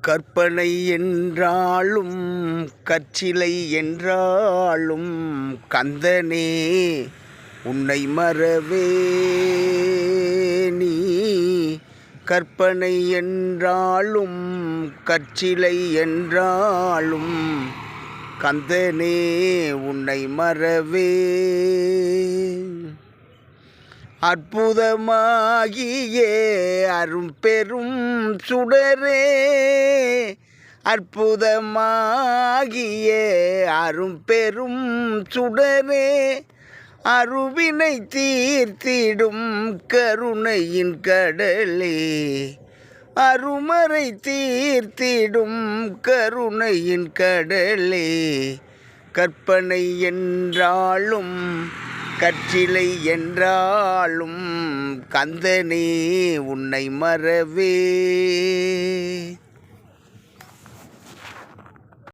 கற்பனை என்றாலும் கற்சிலை என்றாலும் கந்தனே உன்னை மறவே நீ. கற்பனை என்றாலும் கற்சிலை என்றாலும் கந்தனே உன்னை மறவே. அற்புதமாகியே அரும்பெரும் சுடரே, அற்புதமாகியே அரும்பெரும் சுடரே, அருவினை தீர்த்திடும் கருணையின் கடலே, அருமறை தீர்த்திடும் கருணையின் கடலே. கற்பனை என்றாலும் கற்சிலை என்றாலும் கந்தனே உன்னை மறவே.